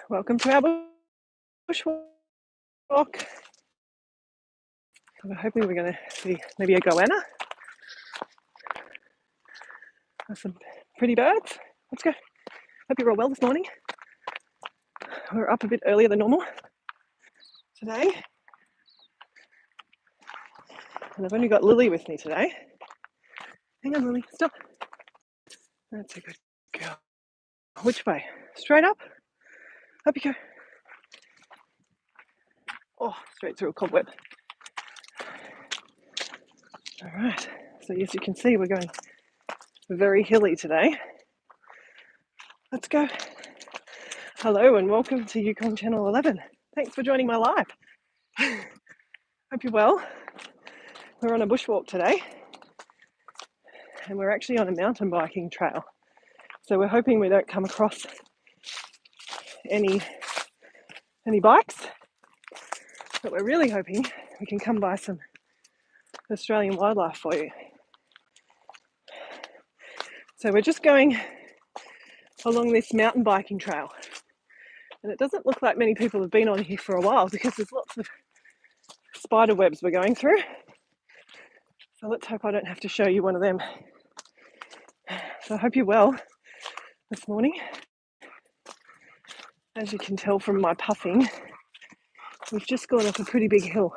Welcome to our bushwalk. We're hoping we're going to see maybe a goanna. There's some pretty birds. Let's go. Hope you're all well this morning. We're up a bit earlier than normal today. And I've only got Lily with me today. Hang on, Lily, stop. That's a good girl. Which way? Straight up? Up you go. Oh, straight through a cobweb. All right. So as you can see, we're going very hilly today. Let's go. Hello and welcome to Yukon Channel 11. Thanks for joining my live. Hope you're well. We're on a bushwalk today and we're actually on a mountain biking trail. So we're hoping we don't come across any bikes, but we're really hoping we can come by some Australian wildlife for you. So we're just going along this mountain biking trail. And it doesn't look like many people have been on here for a while because there's lots of spider webs we're going through. So let's hope I don't have to show you one of them. So I hope you're well this morning. As you can tell from my puffing, we've just gone up a pretty big hill.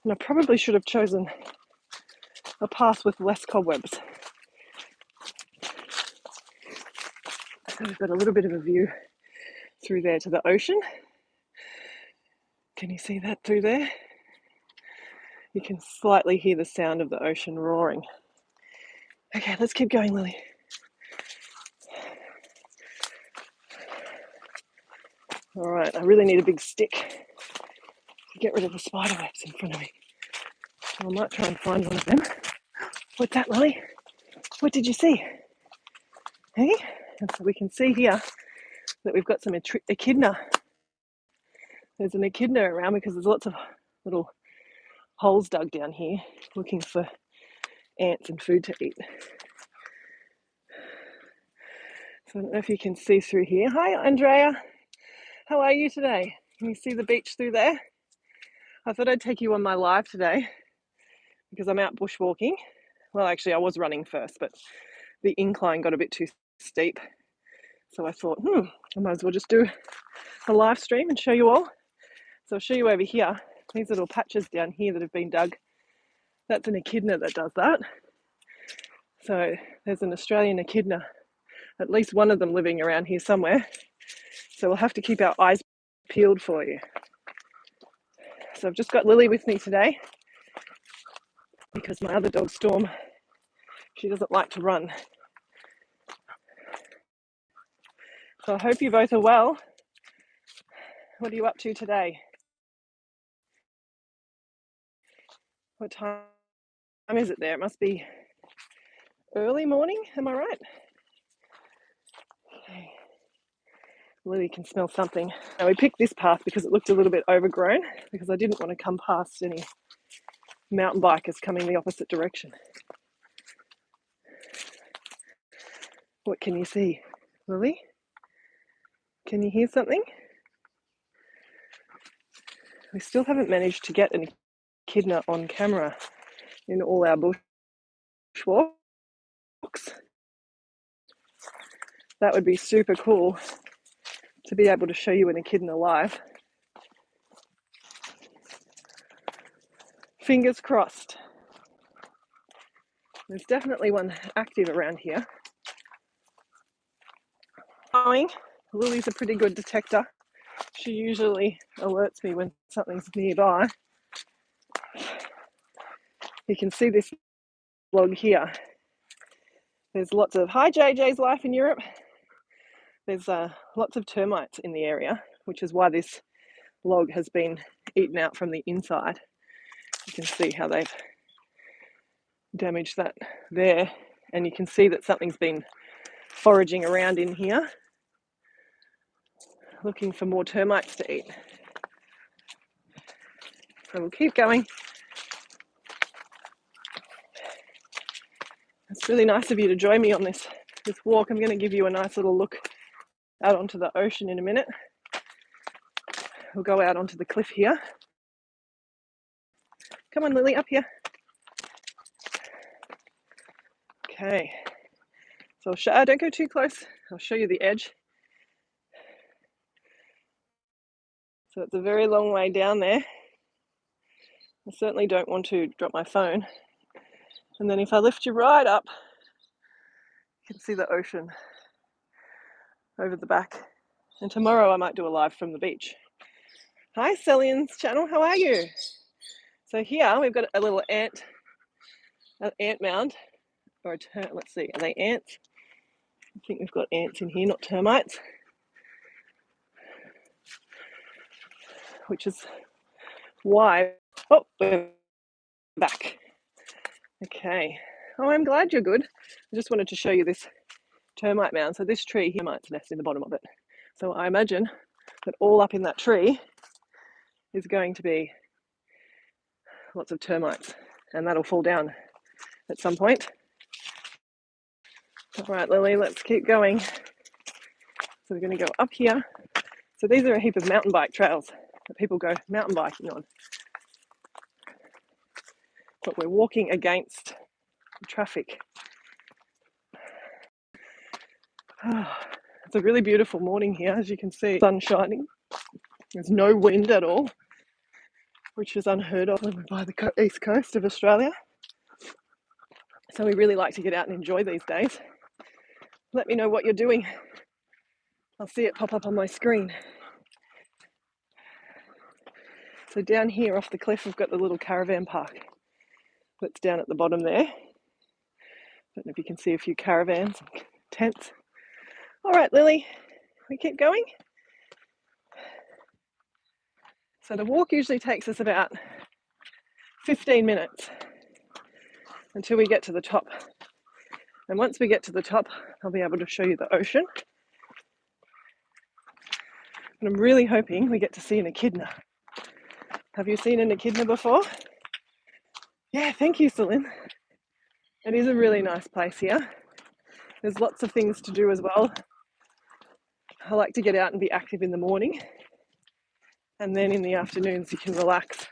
And I probably should have chosen a path with less cobwebs. So we've got a little bit of a view through there to the ocean. Can you see that through there? You can slightly hear the sound of the ocean roaring. Okay, let's keep going, Lily. All right, I really need a big stick to get rid of the spider webs in front of me. So I might try and find one of them. What's that, Lily? What did you see? Hey? And so we can see here that we've got some echidna. There's an echidna around because there's lots of little holes dug down here looking for ants and food to eat. So I don't know if you can see through here. Hi, Andrea. How are you today? Can you see the beach through there? I thought I'd take you on my live today because I'm out bushwalking. Well, actually, I was running first, but the incline got a bit too steep. So I thought, I might as well just do a live stream and show you all. So I'll show you over here. These little patches down here that have been dug. That's an echidna that does that. So there's an Australian echidna, at least one of them living around here somewhere. So we'll have to keep our eyes peeled for you. So I've just got Lily with me today because my other dog, Storm, she doesn't like to run. So I hope you both are well. What are you up to today? What time is it there? It must be early morning, am I right? Okay. Lily can smell something. Now we picked this path because it looked a little bit overgrown because I didn't want to come past any mountain bikers coming the opposite direction. What can you see, Lily? Can you hear something? We still haven't managed to get an echidna on camera in all our bushwalks. That would be super cool to be able to show you an echidna live. Fingers crossed. There's definitely one active around here. Lily's a pretty good detector. She usually alerts me when something's nearby. You can see this log here. There's lots of, hi JJ's Life in Europe. There's lots of termites in the area, which is why this log has been eaten out from the inside. You can see how they've damaged that there. And you can see that something's been foraging around in here, looking for more termites to eat. So we'll keep going. It's really nice of you to join me on this walk. I'm going to give you a nice little look out onto the ocean in a minute. We'll go out onto the cliff here. Come on, Lily, up here. Okay. So don't go too close. I'll show you the edge. So it's a very long way down there. I certainly don't want to drop my phone. And then if I lift you right up, you can see the ocean over the back. And tomorrow I might do a live from the beach. Hi, Celian's channel, how are you? So here we've got a little ant mound, or let's see, are they ants? I think we've got ants in here, not termites. Which is why, oh, we're back. Okay, oh, I'm glad you're good. I just wanted to show you this termite mound. So this tree, termites nest in the bottom of it. So I imagine that all up in that tree is going to be lots of termites, and that'll fall down at some point. All right, Lily, let's keep going. So we're going to go up here. So these are a heap of mountain bike trails that people go mountain biking on. But we're walking against traffic. It's a really beautiful morning here, as you can see. Sun shining. There's no wind at all, which is unheard of when we're by the east coast of Australia. So we really like to get out and enjoy these days. Let me know what you're doing. I'll see it pop up on my screen. So down here off the cliff, we've got the little caravan park that's down at the bottom there. Don't know if you can see a few caravans and tents. All right, Lily, we keep going. So the walk usually takes us about 15 minutes until we get to the top. And once we get to the top, I'll be able to show you the ocean. And I'm really hoping we get to see an echidna. Have you seen an echidna before? Yeah, thank you, Celine. It is a really nice place here. There's lots of things to do as well. I like to get out and be active in the morning. And then in the afternoons you can relax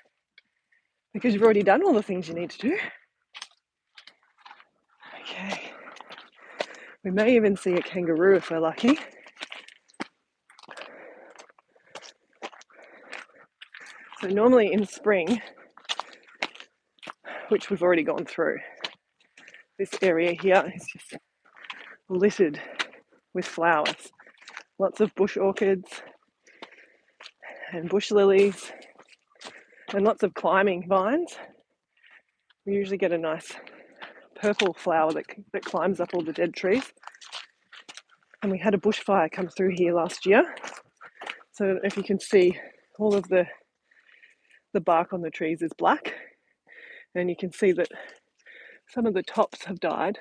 because you've already done all the things you need to do. Okay. We may even see a kangaroo if we're lucky. So normally in spring, which we've already gone through, this area here is just littered with flowers. Lots of bush orchids and bush lilies and lots of climbing vines. We usually get a nice purple flower that climbs up all the dead trees. And we had a bushfire come through here last year. So if you can see, all of the bark on the trees is black. And you can see that some of the tops have died.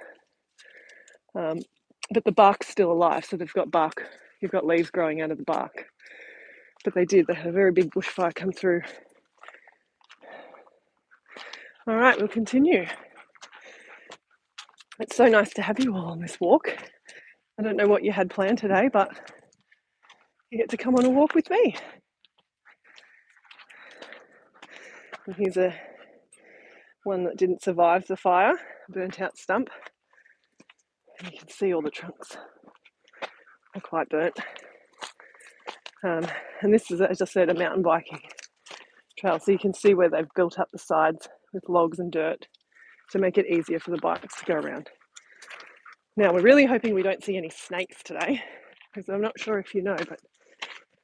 But the bark's still alive, so they've got bark. You've got leaves growing out of the bark. But they had a very big bushfire come through. All right, we'll continue. It's so nice to have you all on this walk. I don't know what you had planned today, but you get to come on a walk with me. And here's one that didn't survive the fire, burnt out stump. And you can see all the trunks are quite burnt. And this is, as I said, a mountain biking trail. So you can see where they've built up the sides with logs and dirt to make it easier for the bikes to go around. Now, we're really hoping we don't see any snakes today, because I'm not sure if you know, but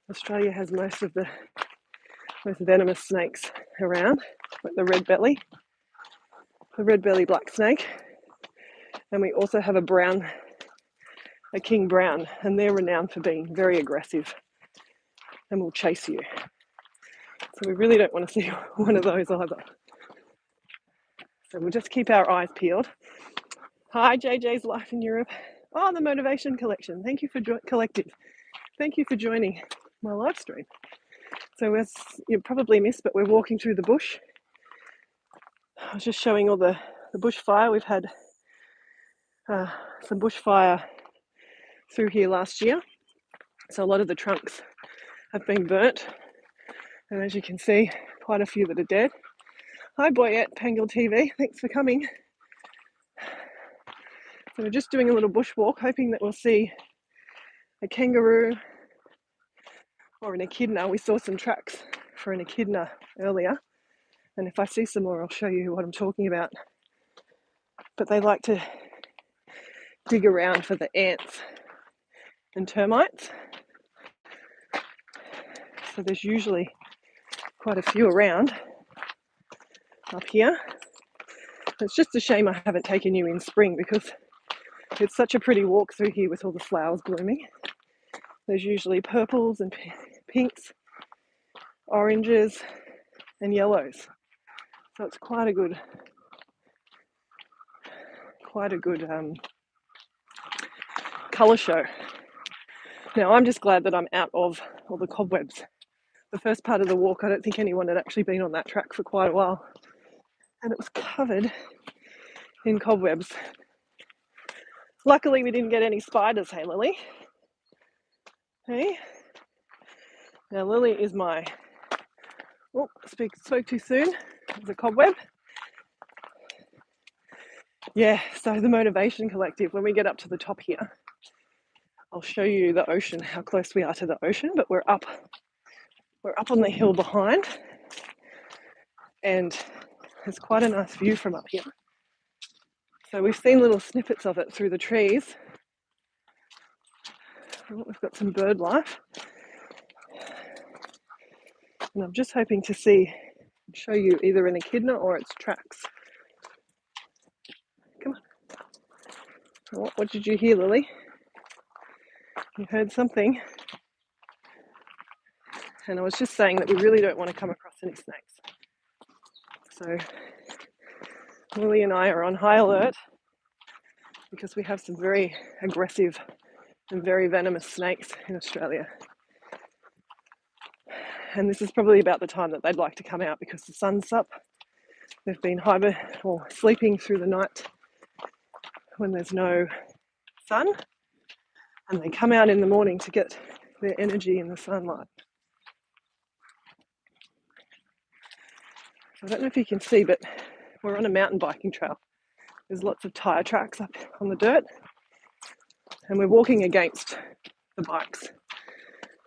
Australia has most of the most venomous snakes around, like the red belly black snake. And we also have a king brown, and they're renowned for being very aggressive and will chase you. So we really don't want to see one of those either. So we'll just keep our eyes peeled. Hi, JJ's Life in Europe. Oh, the Motivation Collection. Thank you for Collective. Thank you for joining my live stream. So as you probably missed, but we're walking through the bush. I was just showing all the bushfire. We've had some bushfire through here last year. So a lot of the trunks have been burnt. And as you can see, quite a few that are dead. Hi, Boyette, Pangle TV. Thanks for coming. So we're just doing a little bushwalk, hoping that we'll see a kangaroo or an echidna. We saw some tracks for an echidna earlier. And if I see some more, I'll show you what I'm talking about. But they like to dig around for the ants and termites. So there's usually quite a few around up here. It's just a shame I haven't taken you in spring because it's such a pretty walk through here with all the flowers blooming. There's usually purples and pinks, oranges and yellows. So it's quite a good colour show. Now I'm just glad that I'm out of all the cobwebs. The first part of the walk, I don't think anyone had actually been on that track for quite a while. And it was covered in cobwebs. Luckily we didn't get any spiders, hey Lily? Hey? Now Lily is my, oh, spoke too soon. There's a cobweb. Yeah, so the Motivation Collective, when we get up to the top here, I'll show you the ocean, how close we are to the ocean, but we're up on the hill behind, and there's quite a nice view from up here. So we've seen little snippets of it through the trees. Oh, we've got some bird life. And I'm just hoping to show you either an echidna or its tracks. Come on. What did you hear, Lily? You heard something. And I was just saying that we really don't want to come across any snakes. So Lily and I are on high alert because we have some very aggressive and very venomous snakes in Australia. And this is probably about the time that they'd like to come out because the sun's up. They've been sleeping through the night when there's no sun, and they come out in the morning to get their energy in the sunlight. I don't know if you can see, but we're on a mountain biking trail. There's lots of tyre tracks up on the dirt, and we're walking against the bikes.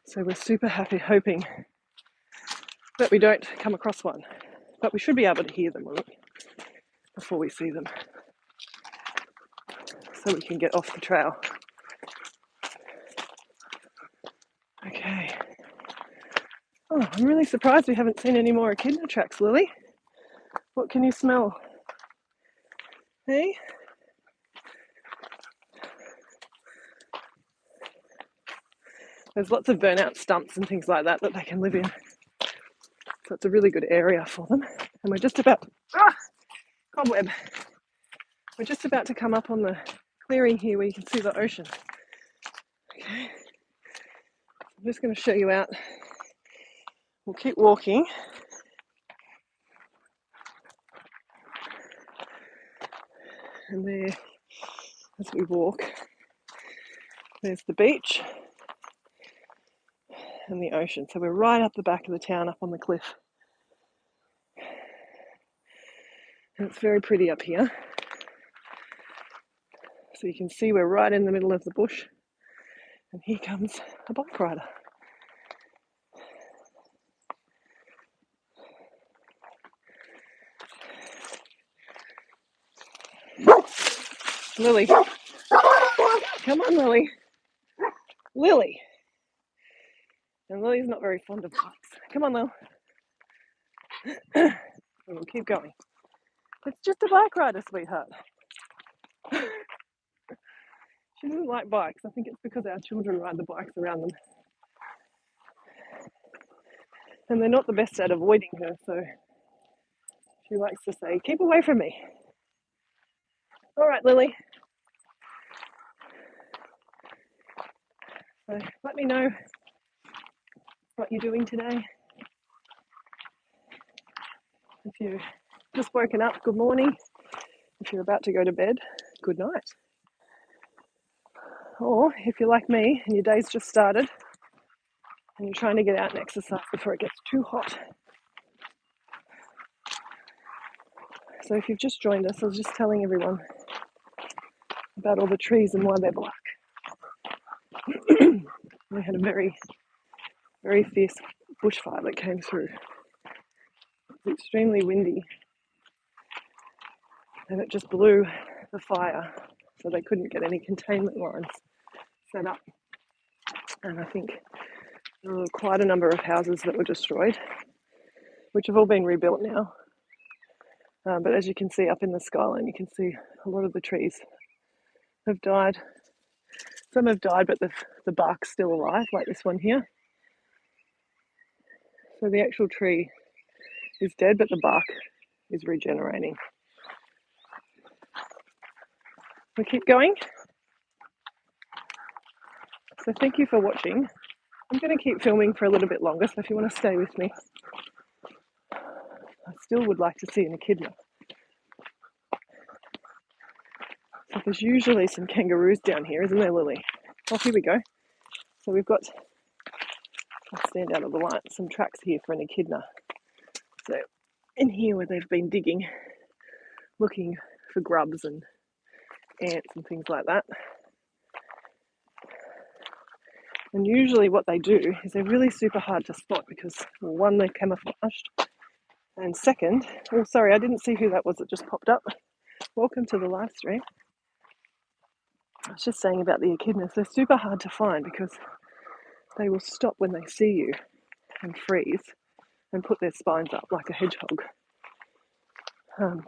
So we're super happy, hoping that we don't come across one, but we should be able to hear them before we see them, so we can get off the trail. Okay. Oh, I'm really surprised we haven't seen any more echidna tracks, Lily. What can you smell? Hey? There's lots of burnout stumps and things like that they can live in. So it's a really good area for them. And we're just about, cobweb. We're just about to come up on the clearing here where you can see the ocean. Okay. I'm just going to show you out. We'll keep walking. And there, as we walk, there's the beach and the ocean. So we're right up the back of the town, up on the cliff. And it's very pretty up here. So you can see we're right in the middle of the bush. And here comes a bike rider. Lily. Come on, Lily. Lily. And Lily's not very fond of bikes. Come on, Lil. And we'll keep going. It's just a bike rider, sweetheart. She doesn't like bikes. I think it's because our children ride the bikes around them. And they're not the best at avoiding her, so she likes to say, keep away from me. All right, Lily. So let me know what you're doing today. If you've just woken up, good morning. If you're about to go to bed, good night. Or if you're like me and your day's just started, and you're trying to get out and exercise before it gets too hot. So if you've just joined us, I was just telling everyone about all the trees and why they're black. We had a very, very fierce bushfire that came through. It was extremely windy, and it just blew the fire, so they couldn't get any containment lines set up. And I think there were quite a number of houses that were destroyed, which have all been rebuilt now. But as you can see up in the skyline, you can see a lot of the trees have died. Some have died, but the bark's still alive, like this one here. So the actual tree is dead, but the bark is regenerating. We keep going. So thank you for watching. I'm going to keep filming for a little bit longer, so if you want to stay with me. I still would like to see an echidna. So there's usually some kangaroos down here, isn't there, Lily? Oh, here we go. So we've got, I'll stand out of the light, some tracks here for an echidna. So in here where they've been digging, looking for grubs and ants and things like that. And usually what they do is they're really super hard to spot because, well, one, they're camouflaged, and second, oh sorry, I didn't see who that was that just popped up. Welcome to the live stream. I was just saying about the echidnas, they're super hard to find because they will stop when they see you and freeze and put their spines up like a hedgehog. And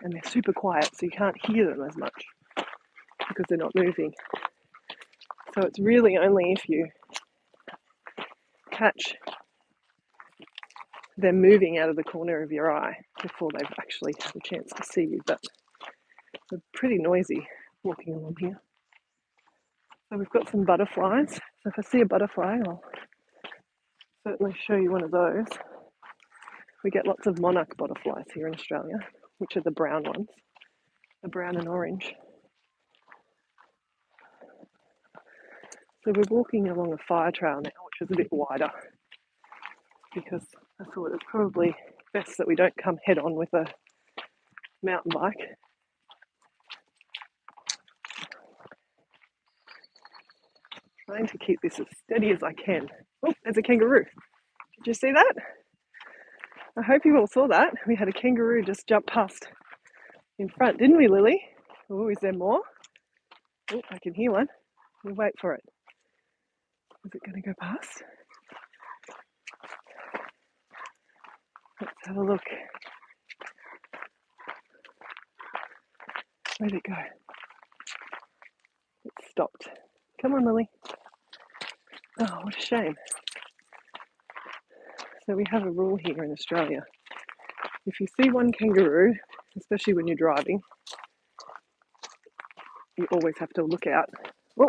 they're super quiet, so you can't hear them as much because they're not moving. So it's really only if you catch them moving out of the corner of your eye before they've actually had a chance to see you. But they're pretty noisy walking along here. So we've got some butterflies. So if I see a butterfly, I'll certainly show you one of those. We get lots of monarch butterflies here in Australia, which are the brown ones, the brown and orange. So we're walking along a fire trail now, which is a bit wider, because I thought it's probably best that we don't come head on with a mountain bike. Trying to keep this as steady as I can. Oh, there's a kangaroo. Did you see that? I hope you all saw that. We had a kangaroo just jump past in front, didn't we, Lily? Oh, is there more? Oh, I can hear one. We'll wait for it. Is it going to go past? Let's have a look. Where'd it go? It stopped. Come on, Lily. Oh, what a shame. So we have a rule here in Australia. If you see one kangaroo, especially when you're driving, you always have to look out. Oh,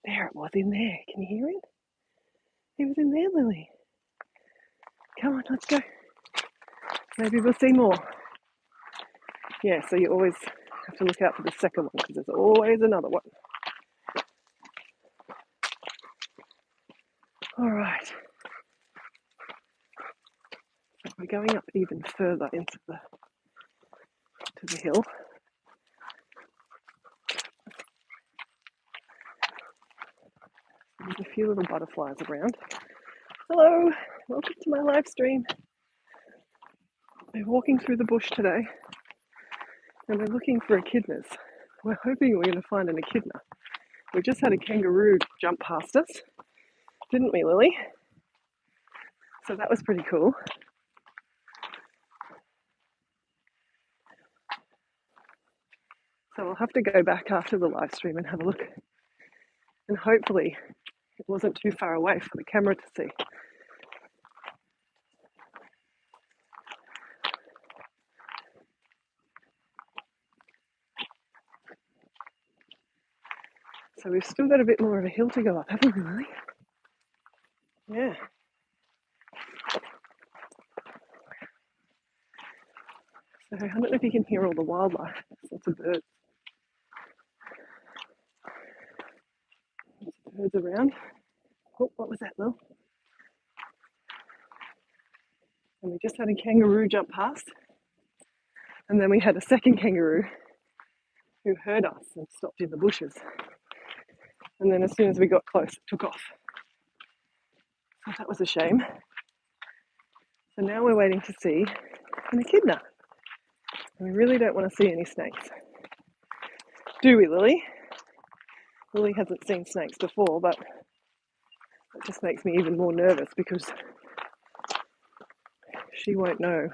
there it was in there. Can you hear it? It was in there, Lily. Come on, let's go. Maybe we'll see more. Yeah, so you always have to look out for the second one because there's always another one. All right. So we're going up even further into the hill. There's a few little butterflies around. Hello, welcome to my live stream. We're walking through the bush today and we're looking for echidnas. We're hoping we're going to find an echidna. We just had a kangaroo jump past us, didn't we, Lily? So that was pretty cool. So we'll have to go back after the live stream and have a look. And hopefully it wasn't too far away for the camera to see. So we've still got a bit more of a hill to go up, haven't we, Lily? Yeah. So I don't know if you can hear all the wildlife. There's lots of birds. Lots of birds around. Oh, what was that, Lil? And we just had a kangaroo jump past. And then we had a second kangaroo who heard us and stopped in the bushes. And then as soon as we got close, it took off. So that was a shame. So now we're waiting to see an echidna. And we really don't want to see any snakes. Do we, Lily? Lily hasn't seen snakes before, but it just makes me even more nervous because she won't know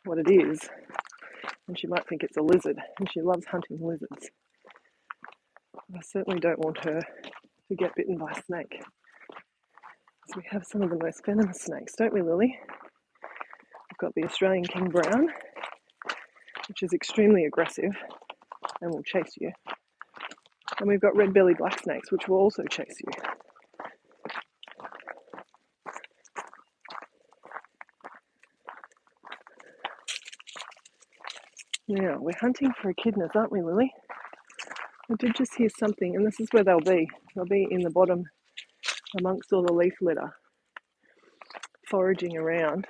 what it is. And she might think it's a lizard, and she loves hunting lizards. I certainly don't want her to get bitten by a snake. So we have some of the most venomous snakes, don't we, Lily? We've got the Australian king brown, which is extremely aggressive and will chase you. And we've got red-bellied black snakes, which will also chase you. Now, we're hunting for echidnas, aren't we, Lily? I did just hear something, and this is where they'll be. They'll be in the bottom amongst all the leaf litter, foraging around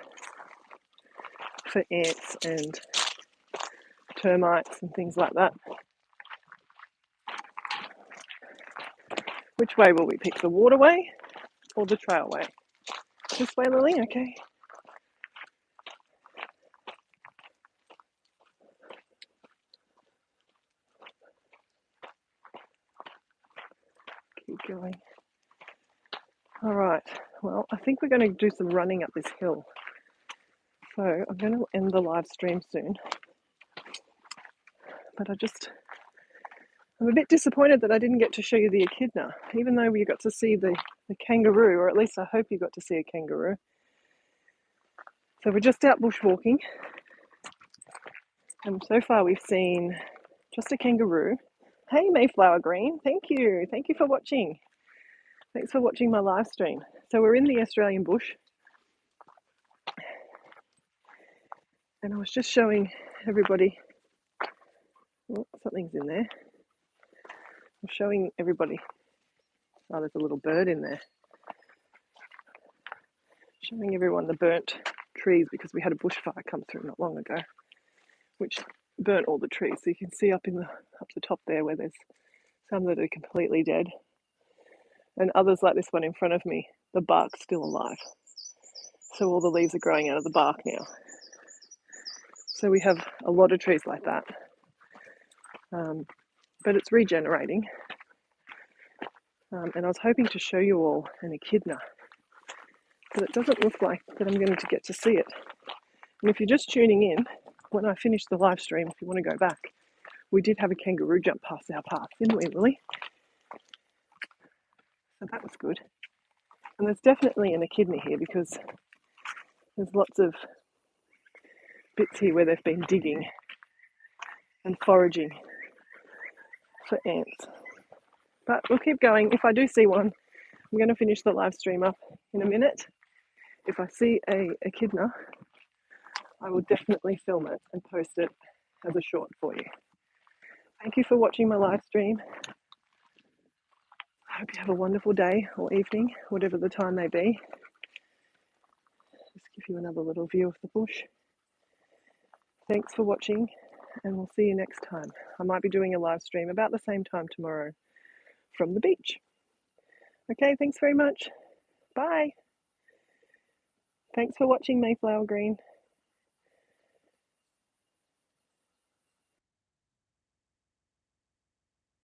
for ants and termites and things like that. Which way will we pick, the waterway or the trailway? This way, Lily? Okay. Keep going. All right. Well, I think we're going to do some running up this hill. So I'm going to end the live stream soon. But I'm a bit disappointed that I didn't get to show you the echidna, even though we got to see the kangaroo, or at least I hope you got to see a kangaroo. So we're just out bushwalking, and so far we've seen just a kangaroo. Hey, Mayflower Green, thank you for watching. Thanks for watching my live stream. So we're in the Australian bush, and I was just showing everybody, oh, something's in there. I'm showing everybody, oh, there's a little bird in there. Showing everyone the burnt trees because we had a bushfire come through not long ago, which burnt all the trees. So you can see up the top there where there's some that are completely dead, and others like this one in front of me, the bark's still alive. So all the leaves are growing out of the bark now. So we have a lot of trees like that, but it's regenerating. And I was hoping to show you all an echidna, but it doesn't look like that I'm going to get to see it. And if you're just tuning in, when I finish the live stream, if you want to go back, we did have a kangaroo jump past our path, didn't we, Lily? So that was good. And there's definitely an echidna here because there's lots of bits here where they've been digging and foraging for ants. But we'll keep going. If I do see one, I'm going to finish the live stream up in a minute. If I see a echidna, I will definitely film it and post it as a short for you. Thank you for watching my live stream. I hope you have a wonderful day or evening, whatever the time may be. Just give you another little view of the bush. Thanks for watching, and we'll see you next time. I might be doing a live stream about the same time tomorrow from the beach. Okay, thanks very much. Bye. Thanks for watching, Mayflower Green.